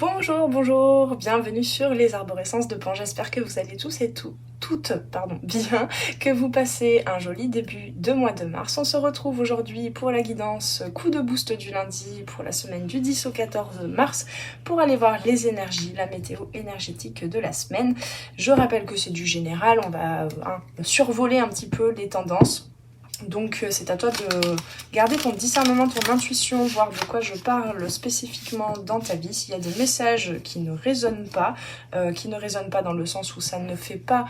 Bonjour, bonjour, bienvenue sur les arborescences de Pan. J'espère que vous allez tous et toutes bien, que vous passez un joli début de mois de mars. On se retrouve aujourd'hui pour la guidance coup de boost du lundi pour la semaine du 10 au 14 mars pour aller voir les énergies, la météo énergétique de la semaine. Je rappelle que c'est du général, on va survoler un petit peu les tendances. Donc c'est à toi de garder ton discernement, ton intuition, voir de quoi je parle spécifiquement dans ta vie. S'il y a des messages qui ne résonnent pas dans le sens où ça ne fait pas,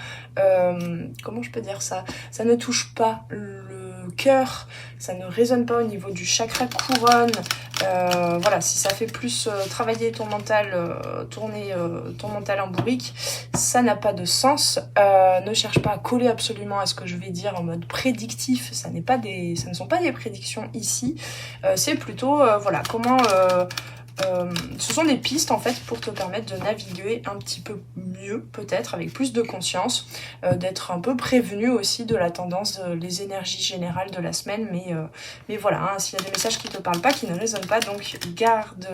comment je peux dire ça, ça ne touche pas le cœur, ça ne résonne pas au niveau du chakra couronne, voilà, si ça fait plus travailler ton mental, tourner ton mental en bourrique, ça n'a pas de sens. Ne cherche pas à coller absolument à ce que je vais dire en mode prédictif, ça ne sont pas des prédictions ici, c'est plutôt, voilà, comment... ce sont des pistes en fait pour te permettre de naviguer un petit peu mieux, peut-être avec plus de conscience, d'être un peu prévenu aussi de la tendance, les énergies générales de la semaine, mais voilà, s'il y a des messages qui te parlent pas, qui ne résonnent pas, donc garde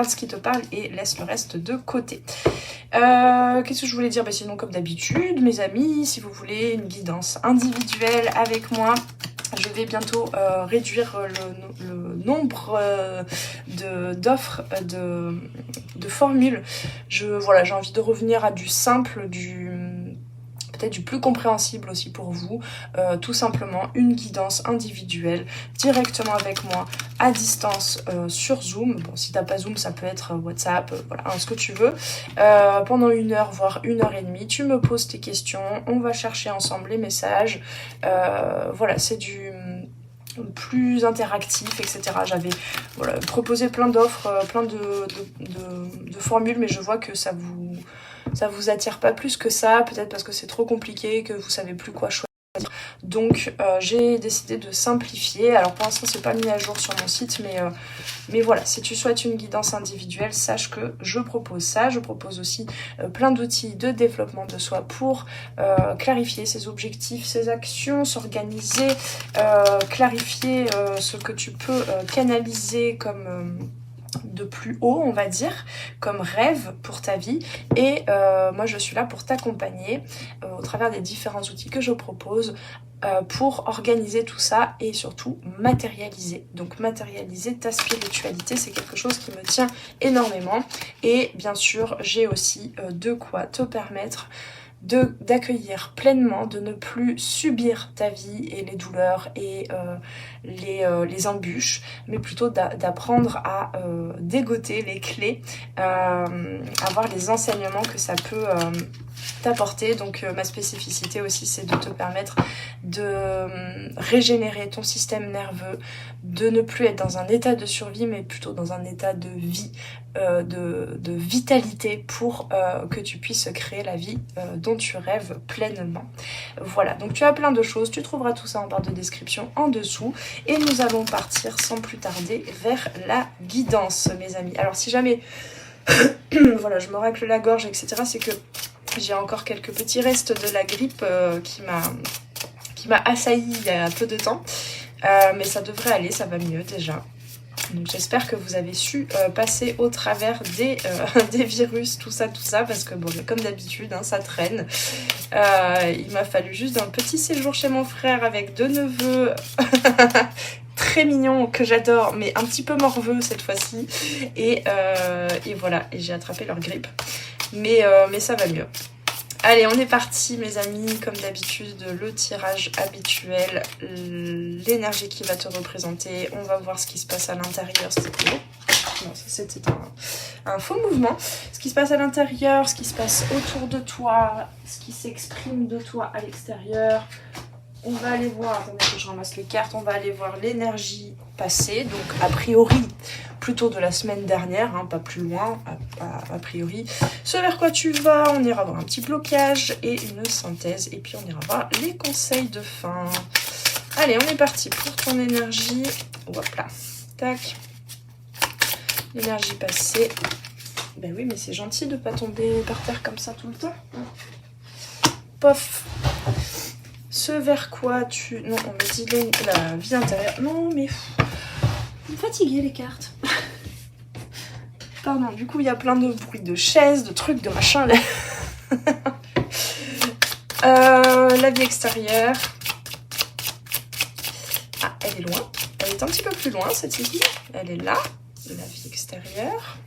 ce qui te parle et laisse le reste de côté. Qu'est-ce que je voulais dire? Sinon, comme d'habitude, mes amis, si vous voulez une guidance individuelle avec moi, je vais bientôt réduire le nombre d'offres, de formules. J'ai envie de revenir à du simple, peut-être du plus compréhensible aussi pour vous, tout simplement une guidance individuelle directement avec moi à distance sur Zoom. Bon, si t'as pas Zoom, ça peut être WhatsApp, voilà, ce que tu veux, pendant 1 heure voire 1 heure et demie. Tu me poses tes questions, on va chercher ensemble les messages, voilà, c'est du plus interactif, etc. J'avais proposé plein d'offres, plein de formules, mais je vois que ça vous attire pas plus que ça, peut-être parce que c'est trop compliqué, que vous savez plus quoi choisir. Donc j'ai décidé de simplifier. Alors pour l'instant c'est pas mis à jour sur mon site, mais voilà, si tu souhaites une guidance individuelle, sache que je propose ça. Je propose aussi plein d'outils de développement de soi pour clarifier ses objectifs, ses actions, s'organiser, clarifier ce que tu peux canaliser comme... de plus haut, on va dire, comme rêve pour ta vie. Et moi je suis là pour t'accompagner au travers des différents outils que je propose pour organiser tout ça et surtout matérialiser. Donc matérialiser ta spiritualité, c'est quelque chose qui me tient énormément. Et bien sûr, j'ai aussi de quoi te permettre d'accueillir pleinement, de ne plus subir ta vie et les douleurs et les embûches, mais plutôt d'apprendre à dégoter les clés, avoir les enseignements que ça peut t'apporter. Donc ma spécificité aussi, c'est de te permettre de régénérer ton système nerveux, de ne plus être dans un état de survie, mais plutôt dans un état de vie, de vitalité pour que tu puisses créer la vie dont tu rêves pleinement. Voilà, donc tu as plein de choses, tu trouveras tout ça en barre de description en dessous et nous allons partir sans plus tarder vers la guidance, mes amis. Alors si jamais voilà, je me racle la gorge, etc., c'est que j'ai encore quelques petits restes de la grippe qui m'a assailli il y a peu de temps, mais ça devrait aller, ça va mieux déjà. Donc j'espère que vous avez su passer au travers des virus, tout ça, parce que bon, comme d'habitude, ça traîne. Il m'a fallu juste un petit séjour chez mon frère avec 2 neveux très mignons que j'adore, mais un petit peu morveux cette fois-ci. Et voilà, et j'ai attrapé leur grippe. Mais ça va mieux. Allez, on est parti mes amis, comme d'habitude, le tirage habituel, l'énergie qui va te représenter, on va voir ce qui se passe à l'intérieur, non, ça c'était un faux mouvement, ce qui se passe à l'intérieur, ce qui se passe autour de toi, ce qui s'exprime de toi à l'extérieur. On va aller voir, attendez que je ramasse les cartes, on va aller voir l'énergie passée, donc a priori plutôt de la semaine dernière, pas plus loin, a priori. Ce vers quoi tu vas, on ira voir un petit blocage et une synthèse, et puis on ira voir les conseils de fin. Allez, on est parti pour ton énergie, hop là, tac, l'énergie passée. Ben oui, mais c'est gentil de pas tomber par terre comme ça tout le temps. Pof. Ce vers quoi tu... Non, on me dit la vie intérieure. Non, mais... Vous me fatiguez les cartes. Pardon, du coup il y a plein de bruits de chaises, de trucs, de machins. La vie extérieure. Ah, elle est loin. Elle est un petit peu plus loin cette ici. Elle est là. La vie extérieure.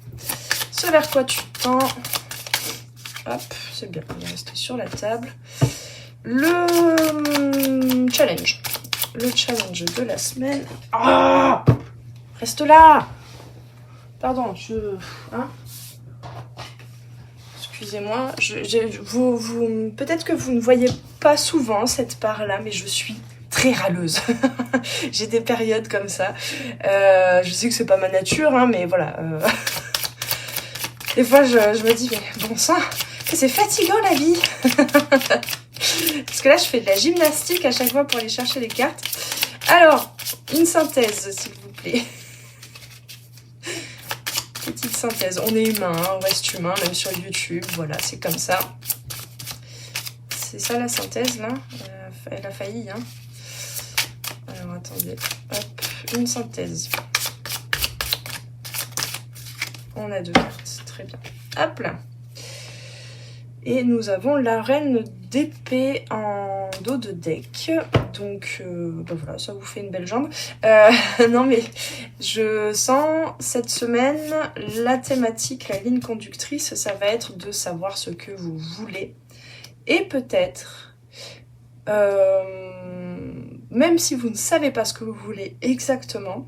Ce vers quoi tu tends. Hop, c'est bien. Il est resté sur la table. Le challenge. Le challenge de la semaine. Ah, reste là. Pardon, hein, excusez-moi. Peut-être que vous ne voyez pas souvent cette part-là, mais je suis très râleuse. J'ai des périodes comme ça. Je sais que c'est pas ma nature, hein, mais voilà. Des fois, je me dis, mais bon sang, que c'est fatigant la vie. Parce que là, je fais de la gymnastique à chaque fois pour aller chercher les cartes. Alors, une synthèse, s'il vous plaît. Petite synthèse. On est humain, hein, on reste humain, même sur YouTube. Voilà, c'est comme ça. C'est ça la synthèse, là. Elle a failli, hein. Alors, attendez. Hop, une synthèse. On a 2 cartes. Très bien. Hop là. Et nous avons la reine d'épée en dos de deck. Donc, ben voilà, ça vous fait une belle jambe. Non, mais je sens cette semaine, la thématique, la ligne conductrice, ça va être de savoir ce que vous voulez. Et peut-être, même si vous ne savez pas ce que vous voulez exactement,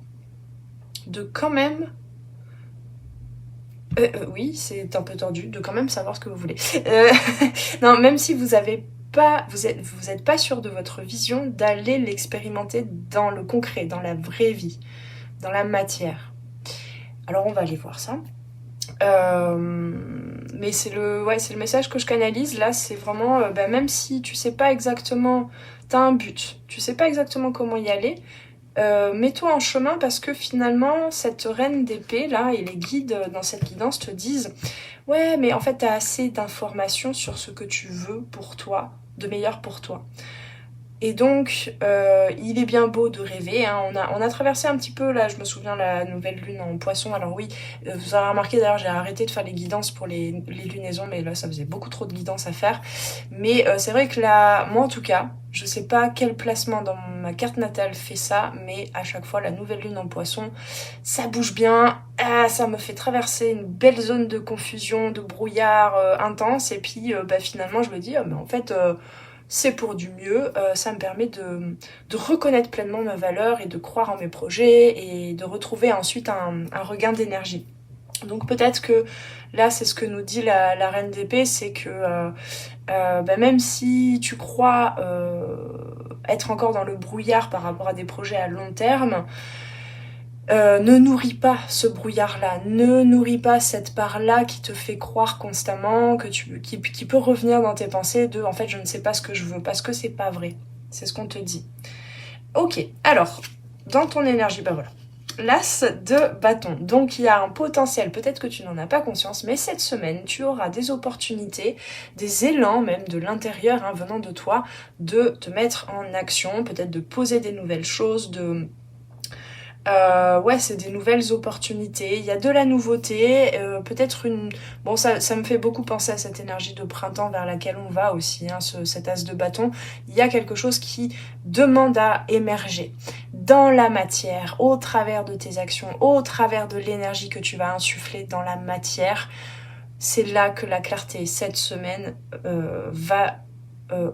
de quand même... oui, c'est un peu tordu, de quand même savoir ce que vous voulez. Non, même si vous êtes pas sûr de votre vision, d'aller l'expérimenter dans le concret, dans la vraie vie, dans la matière. Alors on va aller voir ça. Mais c'est le message que je canalise là, c'est vraiment, même si tu sais pas exactement, t'as un but, tu sais pas exactement comment y aller, mets-toi en chemin parce que finalement cette reine d'épée là et les guides dans cette guidance te disent ouais mais en fait t'as assez d'informations sur ce que tu veux pour toi, de meilleur pour toi. Et donc, il est bien beau de rêver, hein. On a traversé un petit peu, là, je me souviens, la nouvelle lune en poisson. Alors oui, vous avez remarqué, d'ailleurs, j'ai arrêté de faire les guidances pour les lunaisons, mais là, ça faisait beaucoup trop de guidances à faire. Mais c'est vrai que là, moi en tout cas, je sais pas quel placement dans ma carte natale fait ça, mais à chaque fois, la nouvelle lune en poisson, ça bouge bien, ça me fait traverser une belle zone de confusion, de brouillard intense, et puis finalement, je me dis, mais en fait... c'est pour du mieux, ça me permet de reconnaître pleinement ma valeur et de croire en mes projets et de retrouver ensuite un regain d'énergie. Donc peut-être que là c'est ce que nous dit la reine d'épée, c'est que même si tu crois être encore dans le brouillard par rapport à des projets à long terme, ne nourris pas ce brouillard-là, ne nourris pas cette part-là qui te fait croire constamment, qui peut revenir dans tes pensées de « en fait, je ne sais pas ce que je veux », parce que c'est pas vrai. C'est ce qu'on te dit. Ok, alors, dans ton énergie, voilà. L'as de bâton. Donc, il y a un potentiel, peut-être que tu n'en as pas conscience, mais cette semaine, tu auras des opportunités, des élans même de l'intérieur, hein, venant de toi, de te mettre en action, peut-être de poser des nouvelles choses, c'est des nouvelles opportunités, il y a de la nouveauté, peut-être une... Bon, ça me fait beaucoup penser à cette énergie de printemps vers laquelle on va aussi, hein, cet as de bâton. Il y a quelque chose qui demande à émerger dans la matière, au travers de tes actions, au travers de l'énergie que tu vas insuffler dans la matière. C'est là que la clarté, cette semaine, va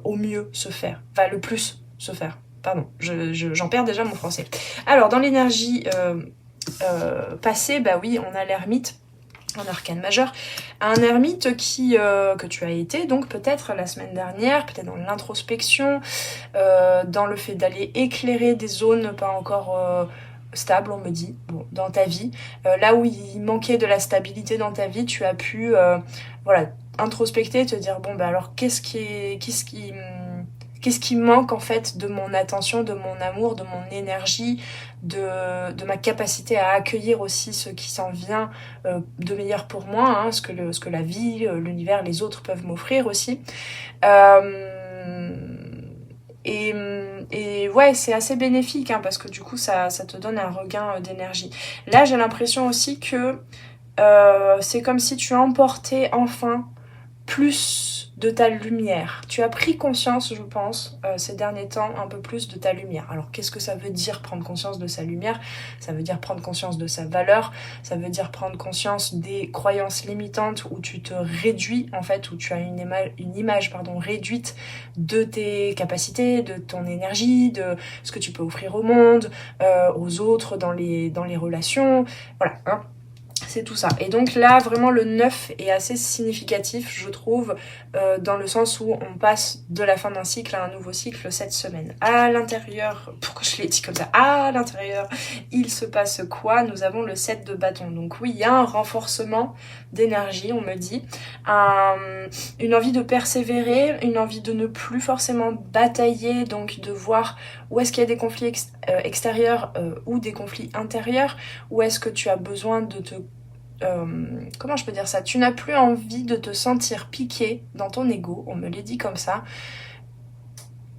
au mieux se faire, va le plus se faire. Pardon, j'en perds déjà mon français. Alors, dans l'énergie passée, oui, on a l'ermite en arcane majeur. Un ermite que tu as été, donc peut-être la semaine dernière, peut-être dans l'introspection, dans le fait d'aller éclairer des zones pas encore stables, on me dit, dans ta vie. Là où il manquait de la stabilité dans ta vie, tu as pu introspecter, te dire, alors qu'est-ce qui manque en fait de mon attention, de mon amour, de mon énergie, de ma capacité à accueillir aussi ce qui s'en vient de meilleur pour moi, hein, ce que la vie, l'univers, les autres peuvent m'offrir aussi. Et ouais, c'est assez bénéfique, hein, parce que du coup ça te donne un regain d'énergie. Là j'ai l'impression aussi que c'est comme si tu emportais enfin plus de ta lumière. Tu as pris conscience, je pense, ces derniers temps, un peu plus de ta lumière. Alors, qu'est-ce que ça veut dire prendre conscience de sa lumière? Ça veut dire prendre conscience de sa valeur, ça veut dire prendre conscience des croyances limitantes où tu te réduis, en fait, où tu as une image réduite de tes capacités, de ton énergie, de ce que tu peux offrir au monde, aux autres, dans les relations. Voilà, hein. C'est tout ça. Et donc là, vraiment, le 9 est assez significatif, je trouve, dans le sens où on passe de la fin d'un cycle à un nouveau cycle cette semaine. À l'intérieur, pourquoi je l'ai dit comme ça? À l'intérieur, il se passe quoi? Nous avons le 7 de bâton. Donc oui, il y a un renforcement d'énergie, on me dit. Une envie de persévérer, une envie de ne plus forcément batailler, donc de voir où est-ce qu'il y a des conflits extérieurs ou des conflits intérieurs, où est-ce que tu as besoin de te... comment je peux dire ça? Tu n'as plus envie de te sentir piqué dans ton ego, on me l'a dit comme ça,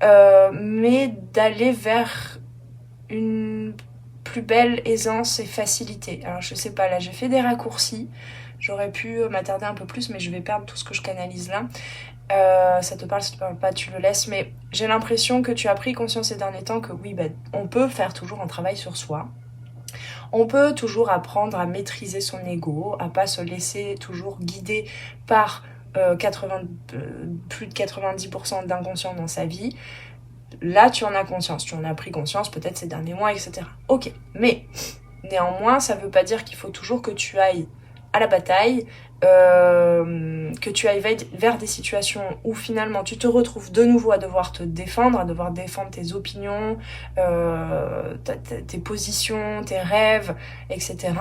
mais d'aller vers une plus belle aisance et facilité. Alors je sais pas, là j'ai fait des raccourcis, j'aurais pu m'attarder un peu plus, mais je vais perdre tout ce que je canalise là. Ça te parle pas, tu le laisses, mais j'ai l'impression que tu as pris conscience ces derniers temps que oui, on peut faire toujours un travail sur soi. On peut toujours apprendre à maîtriser son ego, à pas se laisser toujours guider par plus de 90% d'inconscient dans sa vie. Là, tu en as conscience, tu en as pris conscience peut-être ces derniers mois, etc. Ok, mais néanmoins, ça veut pas dire qu'il faut toujours que tu ailles à la bataille, que tu ailles vers des situations où finalement tu te retrouves de nouveau à devoir te défendre, à devoir défendre tes opinions, tes positions, tes rêves, etc.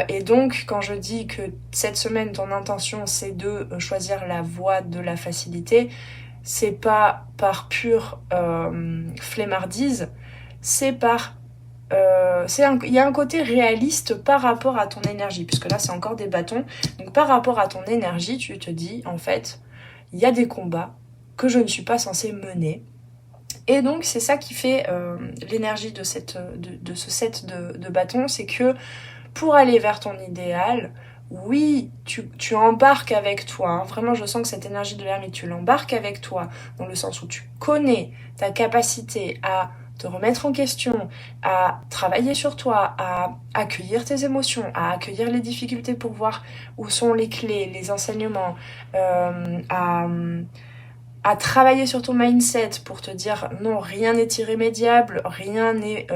Et donc, quand je dis que cette semaine, ton intention, c'est de choisir la voie de la facilité, c'est pas par pure flemmardise, c'est par... il y a un côté réaliste par rapport à ton énergie, puisque là, c'est encore des bâtons. Donc, par rapport à ton énergie, tu te dis, en fait, il y a des combats que je ne suis pas censée mener. Et donc, c'est ça qui fait l'énergie de ce set de bâtons, c'est que pour aller vers ton idéal, oui, tu embarques avec toi, hein. Vraiment je sens que cette énergie de l'hermite, tu l'embarques avec toi, dans le sens où tu connais ta capacité à te remettre en question, à travailler sur toi, à accueillir tes émotions, à accueillir les difficultés pour voir où sont les clés, les enseignements, à travailler sur ton mindset pour te dire non, rien n'est irrémédiable, rien n'est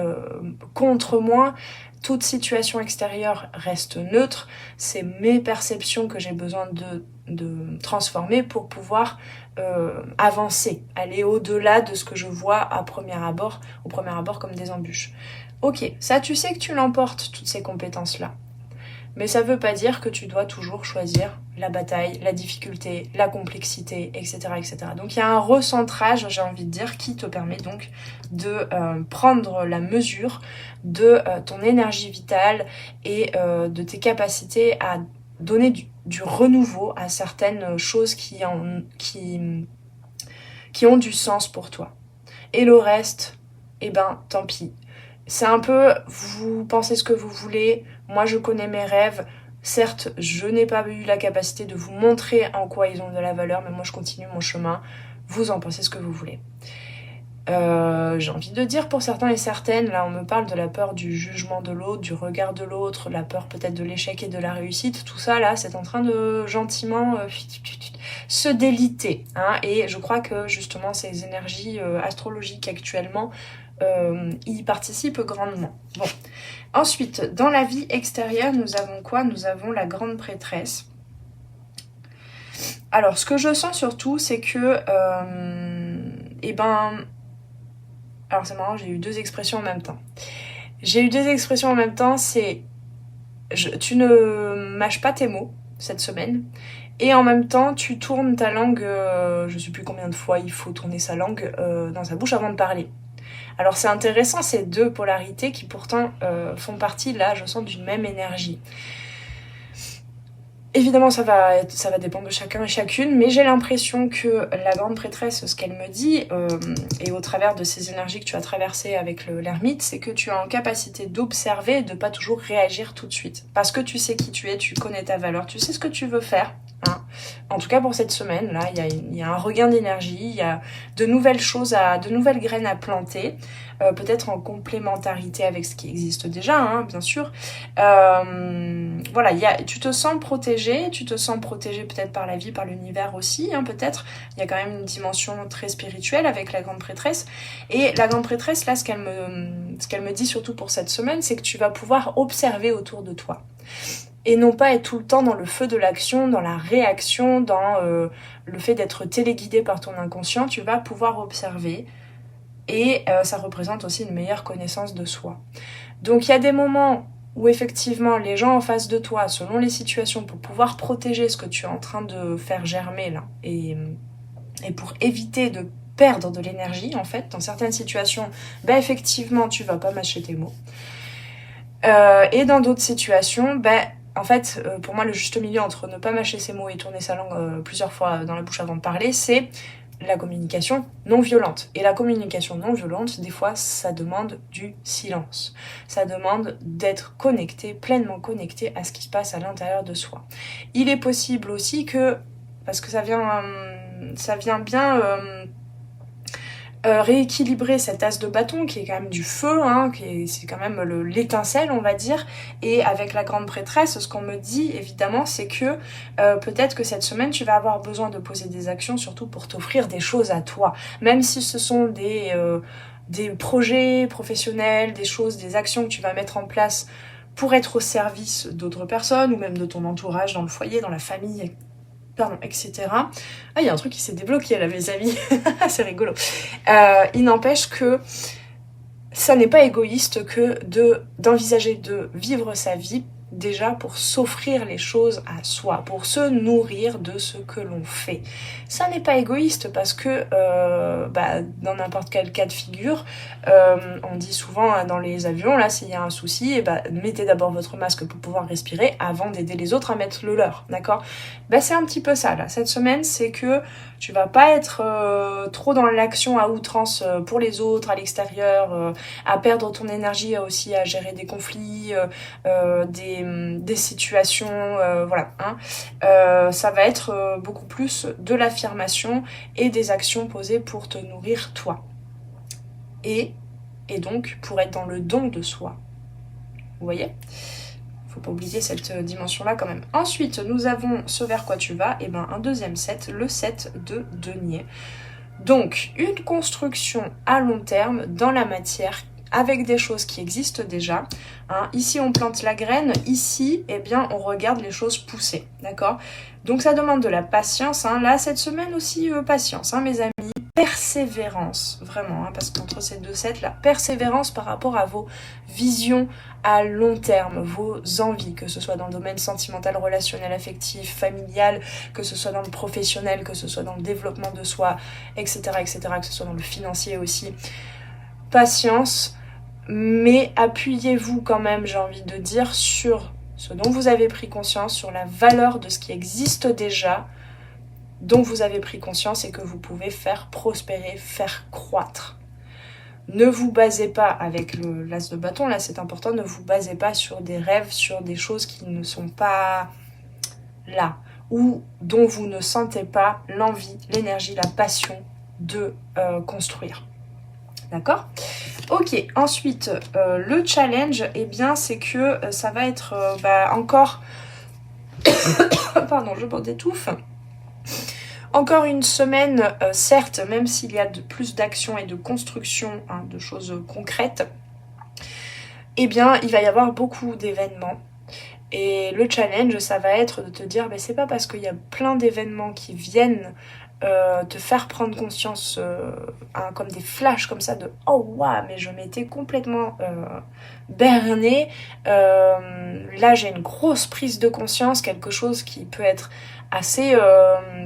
contre moi, toute situation extérieure reste neutre, c'est mes perceptions que j'ai besoin de transformer pour pouvoir avancer, aller au-delà de ce que je vois au premier abord comme des embûches. Ok, ça tu sais que tu l'emportes, toutes ces compétences-là. Mais ça veut pas dire que tu dois toujours choisir la bataille, la difficulté, la complexité, etc. etc. Donc il y a un recentrage, j'ai envie de dire, qui te permet donc de prendre la mesure de ton énergie vitale et de tes capacités à donner du renouveau à certaines choses qui ont du sens pour toi. Et le reste, eh ben tant pis. C'est un peu, vous pensez ce que vous voulez, moi je connais mes rêves, certes je n'ai pas eu la capacité de vous montrer en quoi ils ont de la valeur, mais moi je continue mon chemin, vous en pensez ce que vous voulez. J'ai envie de dire pour certains et certaines, là on me parle de la peur du jugement de l'autre, du regard de l'autre, la peur peut-être de l'échec et de la réussite, tout ça là c'est en train de gentiment se déliter, hein, et je crois que justement ces énergies astrologiques actuellement y participent grandement. Bon. Ensuite, dans la vie extérieure, nous avons quoi? Nous avons la grande prêtresse. Alors, ce que je sens surtout, c'est que... alors, c'est marrant, j'ai eu deux expressions en même temps. C'est... tu ne mâches pas tes mots cette semaine. Et en même temps, tu tournes ta langue... je sais plus combien de fois il faut tourner sa langue dans sa bouche avant de parler. Alors c'est intéressant ces deux polarités qui pourtant font partie, là je sens, d'une même énergie. Évidemment, ça va dépendre de chacun et chacune, mais j'ai l'impression que la grande prêtresse, ce qu'elle me dit, et au travers de ces énergies que tu as traversées avec l'ermite, c'est que tu as en capacité d'observer et de pas toujours réagir tout de suite. Parce que tu sais qui tu es, tu connais ta valeur, tu sais ce que tu veux faire. Hein. En tout cas pour cette semaine, là, il y a un regain d'énergie, il y a de nouvelles choses, de nouvelles graines à planter, peut-être en complémentarité avec ce qui existe déjà, hein, bien sûr. Voilà, tu te sens protégé peut-être par la vie, par l'univers aussi, hein, peut-être. Il y a quand même une dimension très spirituelle avec la grande prêtresse. Et la grande prêtresse, là, ce qu'elle me dit surtout pour cette semaine, c'est que tu vas pouvoir observer autour de toi. Et non pas être tout le temps dans le feu de l'action, dans la réaction, dans le fait d'être téléguidé par ton inconscient. Tu vas pouvoir observer. Et ça représente aussi une meilleure connaissance de soi. Donc il y a des moments où effectivement les gens en face de toi, selon les situations, pour pouvoir protéger ce que tu es en train de faire germer là, et pour éviter de perdre de l'énergie en fait, dans certaines situations, effectivement tu vas pas mâcher tes mots. Et dans d'autres situations, en fait, pour moi le juste milieu entre ne pas mâcher ses mots et tourner sa langue plusieurs fois dans la bouche avant de parler, c'est la communication non violente. Et la communication non violente, des fois, ça demande du silence. Ça demande d'être connecté, pleinement connecté à ce qui se passe à l'intérieur de soi. Il est possible aussi que, parce que ça vient bien rééquilibrer cet as de bâton qui est quand même du feu, hein, c'est quand même l'étincelle on va dire, et avec la grande prêtresse, ce qu'on me dit évidemment c'est que peut-être que cette semaine tu vas avoir besoin de poser des actions surtout pour t'offrir des choses à toi, même si ce sont des projets professionnels, des choses, des actions que tu vas mettre en place pour être au service d'autres personnes ou même de ton entourage dans le foyer, dans la famille, etc. Ah, il y a un truc qui s'est débloqué là, mes amis. C'est rigolo. Il n'empêche que ça n'est pas égoïste que d'envisager de vivre sa vie déjà pour s'offrir les choses à soi, pour se nourrir de ce que l'on fait. Ça n'est pas égoïste parce que dans n'importe quel cas de figure, on dit souvent dans les avions, là s'il y a un souci, mettez d'abord votre masque pour pouvoir respirer avant d'aider les autres à mettre le leur, d'accord ? C'est un petit peu ça là. Cette semaine, c'est que tu vas pas être trop dans l'action à outrance pour les autres, à l'extérieur, à perdre ton énergie aussi à gérer des conflits, des situations, voilà. Hein. Ça va être beaucoup plus de l'affirmation et des actions posées pour te nourrir toi. Et donc pour être dans le don de soi. Vous voyez ? Faut pas oublier cette dimension-là quand même. Ensuite, nous avons ce vers quoi tu vas, et un deuxième set, le set de denier. Donc, une construction à long terme dans la matière avec des choses qui existent déjà. Hein. Ici, on plante la graine. Ici, on regarde les choses pousser. D'accord ? Donc, ça demande de la patience. Hein. Là, cette semaine aussi, patience, hein, mes amis. Persévérance, vraiment, hein, parce qu'entre ces deux sets, la persévérance par rapport à vos visions à long terme, vos envies, que ce soit dans le domaine sentimental, relationnel, affectif, familial, que ce soit dans le professionnel, que ce soit dans le développement de soi, etc., que ce soit dans le financier aussi. Patience, mais appuyez-vous quand même, j'ai envie de dire, sur ce dont vous avez pris conscience, sur la valeur de ce qui existe déjà, dont vous avez pris conscience et que vous pouvez faire prospérer, faire croître. Ne vous basez pas avec l'as de bâton, là c'est important, ne vous basez pas sur des rêves, sur des choses qui ne sont pas là, ou dont vous ne sentez pas l'envie, l'énergie, la passion de construire. D'accord ? Ok, ensuite, le challenge, c'est que ça va être encore... Pardon, je m'étouffe. Encore une semaine, certes, même s'il y a plus d'action et de construction, hein, de choses concrètes, il va y avoir beaucoup d'événements. Et le challenge, ça va être de te dire, c'est pas parce qu'il y a plein d'événements qui viennent te faire prendre conscience, comme des flashs comme ça de « Oh, waouh, mais je m'étais complètement bernée. Là, j'ai une grosse prise de conscience, quelque chose qui peut être assez...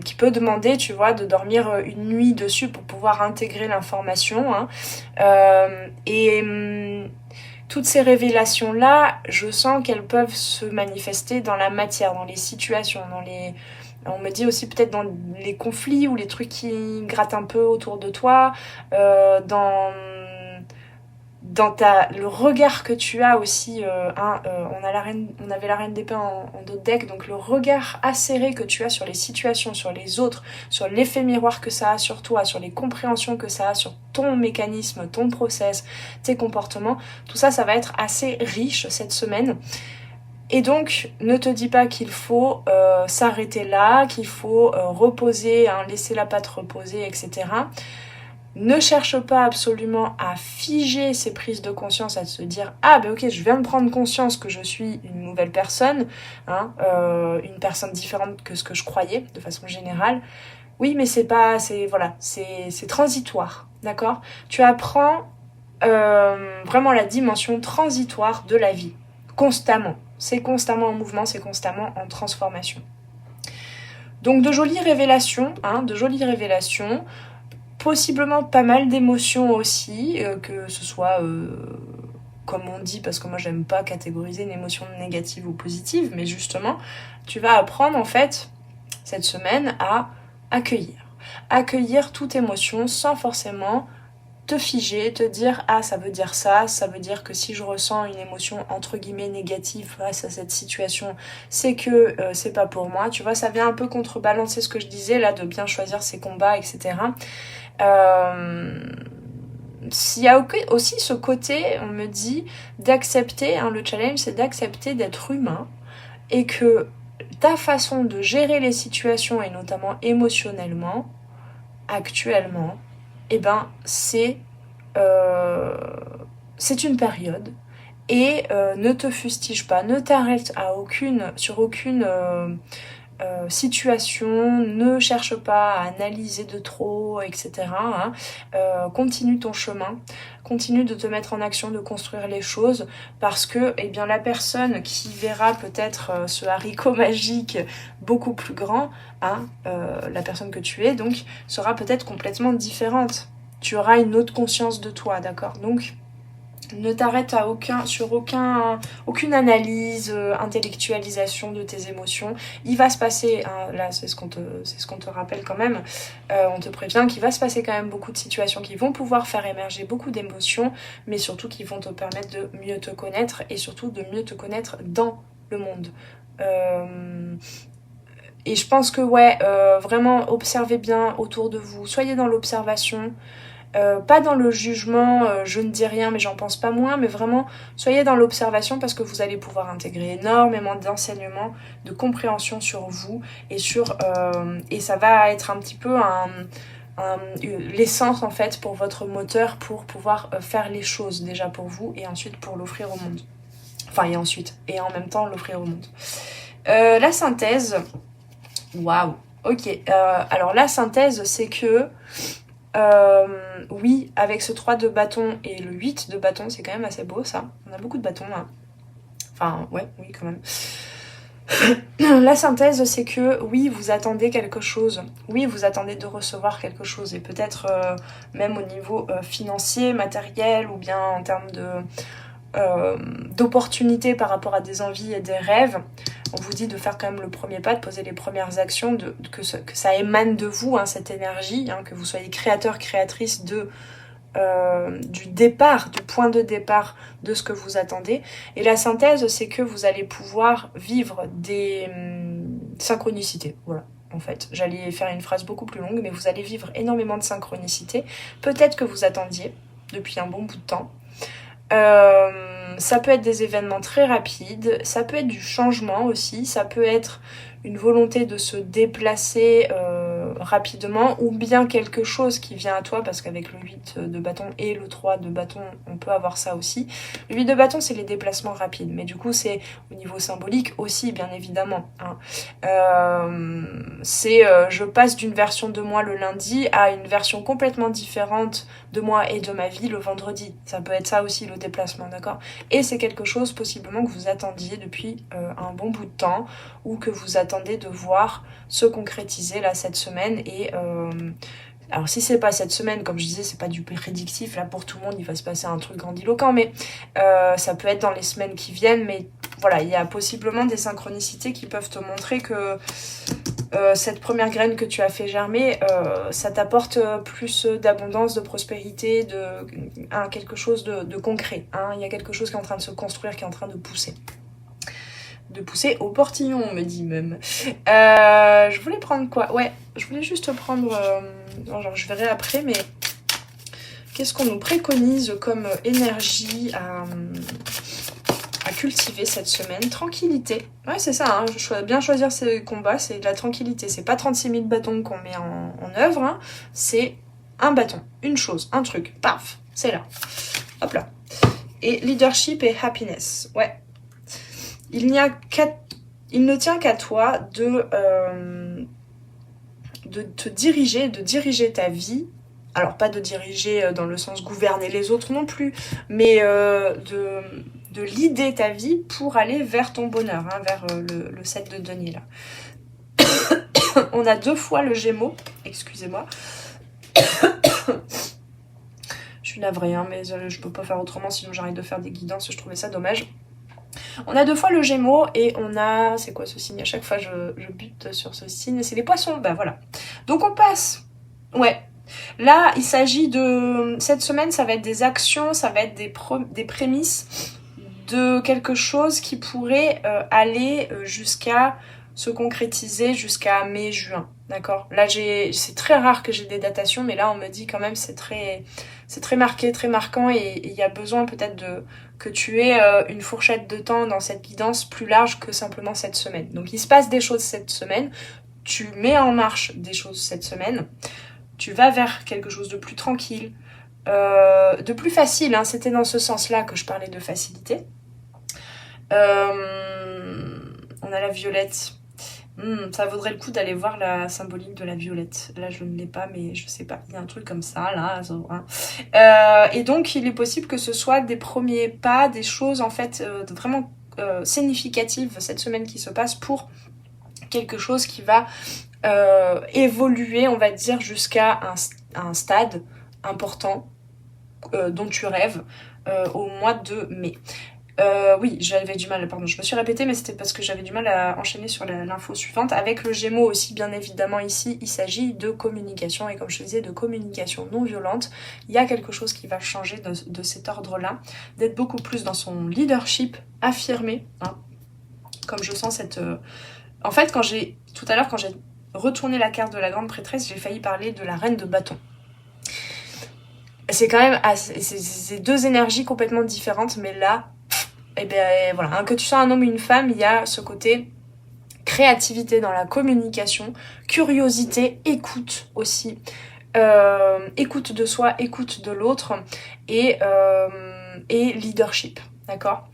qui peut demander, tu vois, de dormir une nuit dessus pour pouvoir intégrer l'information. Hein. toutes ces révélations-là, je sens qu'elles peuvent se manifester dans la matière, dans les situations, dans les... On me dit aussi peut-être dans les conflits ou les trucs qui grattent un peu autour de toi, dans le regard que tu as aussi, on avait la reine d'épée en dos de deck, donc le regard acéré que tu as sur les situations, sur les autres, sur l'effet miroir que ça a sur toi, sur les compréhensions que ça a sur ton mécanisme, ton process, tes comportements, tout ça, ça va être assez riche cette semaine. Et donc, ne te dis pas qu'il faut s'arrêter là, qu'il faut reposer, hein, laisser la patte reposer, etc. Ne cherche pas absolument à figer ces prises de conscience, à se dire « Ah, ben ok, je viens de prendre conscience que je suis une nouvelle personne, hein, une personne différente que ce que je croyais, de façon générale. » Oui, mais c'est transitoire, d'accord ? Tu apprends vraiment la dimension transitoire de la vie, constamment. C'est constamment en mouvement, c'est constamment en transformation. Donc de jolies révélations, possiblement pas mal d'émotions aussi, que ce soit, comme on dit, parce que moi j'aime pas catégoriser une émotion négative ou positive, mais justement, tu vas apprendre en fait, cette semaine, à accueillir toute émotion sans forcément te figer, te dire « Ah, ça veut dire ça veut dire que si je ressens une émotion entre guillemets négative face à cette situation, c'est que c'est pas pour moi. » Tu vois, ça vient un peu contrebalancer ce que je disais là, de bien choisir ses combats, etc. S'il y a aussi ce côté, on me dit, d'accepter, hein, le challenge c'est d'accepter d'être humain et que ta façon de gérer les situations et notamment émotionnellement, actuellement, eh ben c'est une période et ne te fustige pas, ne t'arrête sur aucune situation, ne cherche pas à analyser de trop, etc. Hein. Continue ton chemin, continue de te mettre en action, de construire les choses, parce que eh bien, la personne qui verra peut-être ce haricot magique beaucoup plus grand, hein, la personne que tu es, donc, sera peut-être complètement différente. Tu auras une autre conscience de toi, d'accord ? Donc, ne t'arrête sur aucune analyse, intellectualisation de tes émotions. Il va se passer, hein, là c'est ce qu'on te rappelle quand même, on te prévient qu'il va se passer quand même beaucoup de situations qui vont pouvoir faire émerger beaucoup d'émotions, mais surtout qui vont te permettre de mieux te connaître et surtout de mieux te connaître dans le monde. Et je pense que vraiment observez bien autour de vous, soyez dans l'observation. Pas dans le jugement, je ne dis rien mais j'en pense pas moins, mais vraiment soyez dans l'observation parce que vous allez pouvoir intégrer énormément d'enseignements, de compréhension sur vous et et ça va être un petit peu l'essence en fait pour votre moteur pour pouvoir faire les choses déjà pour vous et ensuite pour l'offrir au monde. Enfin et en même temps l'offrir au monde. La synthèse, waouh, ok. Alors la synthèse c'est que oui, avec ce 3 de bâton et le 8 de bâton, c'est quand même assez beau ça. On a beaucoup de bâtons là. Enfin, oui, quand même. La synthèse, c'est que oui, vous attendez quelque chose. Oui, vous attendez de recevoir quelque chose. Et peut-être même au niveau financier, matériel, ou bien en termes d'opportunités par rapport à des envies et des rêves. On vous dit de faire quand même le premier pas, de poser les premières actions, que ça émane de vous, hein, cette énergie, hein, que vous soyez créateur, créatrice du point de départ de ce que vous attendez. Et la synthèse, c'est que vous allez pouvoir vivre des synchronicités. Voilà. En fait, j'allais faire une phrase beaucoup plus longue, mais vous allez vivre énormément de synchronicités. Peut-être que vous attendiez depuis un bon bout de temps. Ça peut être des événements très rapides, ça peut être du changement aussi, ça peut être une volonté de se déplacer rapidement ou bien quelque chose qui vient à toi parce qu'avec le 8 de bâton et le 3 de bâton on peut avoir ça aussi. Le 8 de bâton c'est les déplacements rapides mais du coup c'est au niveau symbolique aussi bien évidemment, hein. Je passe d'une version de moi le lundi à une version complètement différente de moi et de ma vie le vendredi. Ça peut être ça aussi le déplacement, d'accord ? Et c'est quelque chose possiblement que vous attendiez depuis un bon bout de temps ou que vous attendez de voir se concrétiser là cette semaine et Alors si c'est pas cette semaine, comme je disais, c'est pas du prédictif, là pour tout le monde il va se passer un truc grandiloquent, mais ça peut être dans les semaines qui viennent, mais voilà, il y a possiblement des synchronicités qui peuvent te montrer que cette première graine que tu as fait germer, ça t'apporte plus d'abondance, de prospérité, quelque chose de concret. Hein. Il y a quelque chose qui est en train de se construire, qui est en train de pousser. De pousser au portillon, on me dit même. Je voulais prendre quoi? Ouais, je voulais juste prendre... genre, je verrai après, mais... Qu'est-ce qu'on nous préconise comme énergie à cultiver cette semaine? Tranquillité. Ouais, c'est ça, hein. Bien choisir ses combats, c'est de la tranquillité. C'est pas 36 000 bâtons qu'on met en œuvre, hein. C'est un bâton, une chose, un truc. Paf, c'est là. Hop là. Et leadership et happiness. Ouais. Il ne tient qu'à toi de te diriger, de diriger ta vie. Alors, pas de diriger dans le sens gouverner les autres non plus, mais de leader ta vie pour aller vers ton bonheur, hein, vers le 7 de denier, là. On a 2 fois le Gémeaux, excusez-moi. Je suis navrée, hein, mais je peux pas faire autrement, sinon j'arrête de faire des guidances, je trouvais ça dommage. On a 2 fois le Gémeaux et on a... C'est quoi ce signe? À chaque fois, je bute sur ce signe. C'est les poissons. Bah voilà. Donc on passe. Ouais. Là, il s'agit de... Cette semaine, ça va être des actions, ça va être des prémices de quelque chose qui pourrait aller jusqu'à se concrétiser jusqu'à mai-juin. D'accord? Là, c'est très rare que j'ai des datations, mais là, on me dit quand même c'est très marqué, très marquant et il y a besoin peut-être que tu aies une fourchette de temps dans cette guidance plus large que simplement cette semaine. Donc, il se passe des choses cette semaine, tu mets en marche des choses cette semaine, tu vas vers quelque chose de plus tranquille, de plus facile, hein. C'était dans ce sens-là que je parlais de facilité. On a la violette. Ça vaudrait le coup d'aller voir la symbolique de la violette. Là, je ne l'ai pas, mais je sais pas. Il y a un truc comme ça, là. Hein. Et donc, il est possible que ce soit des premiers pas, des choses, en fait, vraiment significatives cette semaine qui se passe pour quelque chose qui va évoluer, on va dire, jusqu'à un stade important dont tu rêves au mois de mai. Oui, j'avais du mal, pardon, je me suis répétée, mais c'était parce que j'avais du mal à enchaîner sur l'info suivante. Avec le Gémeaux aussi, bien évidemment, ici, il s'agit de communication, et comme je te disais, de communication non violente. Il y a quelque chose qui va changer de cet ordre-là, d'être beaucoup plus dans son leadership affirmé, hein, comme je sens cette... En fait, tout à l'heure, quand j'ai retourné la carte de la grande prêtresse, j'ai failli parler de la reine de bâton. C'est quand même... C'est 2 énergies complètement différentes, mais là... Et bien voilà, hein, que tu sois un homme ou une femme, il y a ce côté créativité dans la communication, curiosité, écoute aussi, écoute de soi, écoute de l'autre et leadership, d'accord?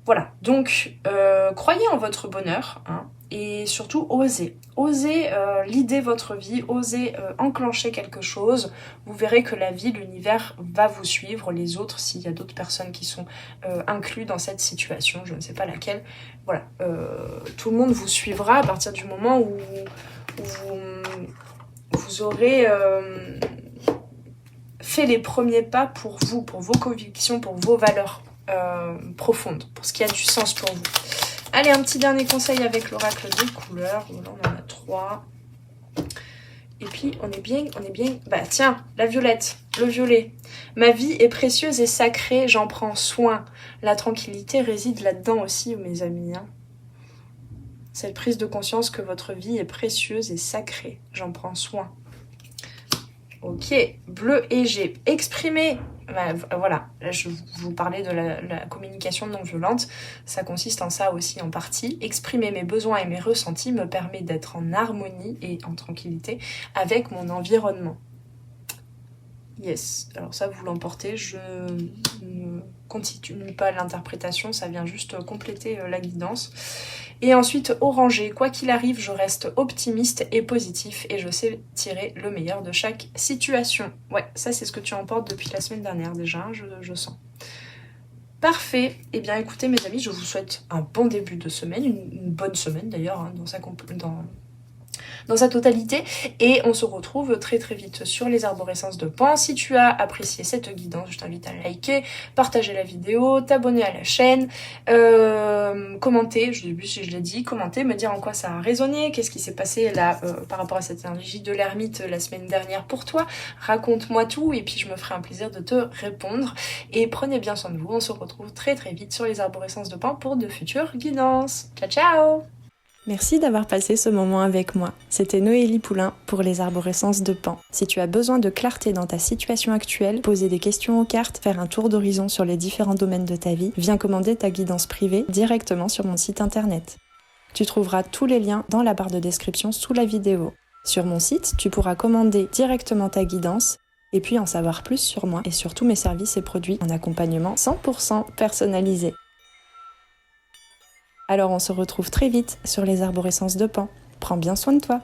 Voilà, donc croyez en votre bonheur, hein, et surtout osez leader votre vie, osez enclencher quelque chose. Vous verrez que la vie, l'univers va vous suivre, les autres, s'il y a d'autres personnes qui sont inclus dans cette situation, je ne sais pas laquelle. Voilà, tout le monde vous suivra à partir du moment où vous aurez fait les premiers pas pour vous, pour vos convictions, pour vos valeurs profondes, pour ce qui a du sens pour vous. Allez, un petit dernier conseil avec l'oracle des couleurs. Voilà, on en a 3. Et puis, on est bien... Bah tiens, la violette, le violet. Ma vie est précieuse et sacrée, j'en prends soin. La tranquillité réside là-dedans aussi, mes amis. Hein. Cette prise de conscience que votre vie est précieuse et sacrée, j'en prends soin. Ok, bleu et G. Exprimer. Voilà, là je vous parlais de la communication non violente. Ça consiste en ça aussi en partie. Exprimer mes besoins et mes ressentis me permet d'être en harmonie et en tranquillité avec mon environnement. Yes, alors ça vous l'emportez. Je ne continue pas l'interprétation, ça vient juste compléter la guidance. Et ensuite, orangé, quoi qu'il arrive, je reste optimiste et positif et je sais tirer le meilleur de chaque situation. Ouais, ça c'est ce que tu emportes depuis la semaine dernière déjà, je sens. Parfait. Eh bien écoutez mes amis, je vous souhaite un bon début de semaine, une bonne semaine d'ailleurs, hein, dans sa totalité. Et on se retrouve très très vite sur les arborescences de Pan. Si tu as apprécié cette guidance, je t'invite à liker, partager la vidéo, t'abonner à la chaîne, commenter, je sais plus si je l'ai dit, commenter, me dire en quoi ça a résonné, qu'est-ce qui s'est passé là par rapport à cette énergie de l'ermite la semaine dernière pour toi. Raconte-moi tout et puis je me ferai un plaisir de te répondre. Et prenez bien soin de vous, on se retrouve très très vite sur les arborescences de Pan pour de futures guidances. Ciao ciao! Merci d'avoir passé ce moment avec moi. C'était Noélie Poulain pour les arborescences de Pan. Si tu as besoin de clarté dans ta situation actuelle, poser des questions aux cartes, faire un tour d'horizon sur les différents domaines de ta vie, viens commander ta guidance privée directement sur mon site internet. Tu trouveras tous les liens dans la barre de description sous la vidéo. Sur mon site, tu pourras commander directement ta guidance et puis en savoir plus sur moi et sur tous mes services et produits en accompagnement 100% personnalisé. Alors on se retrouve très vite sur les arborescences de Pan. Prends bien soin de toi.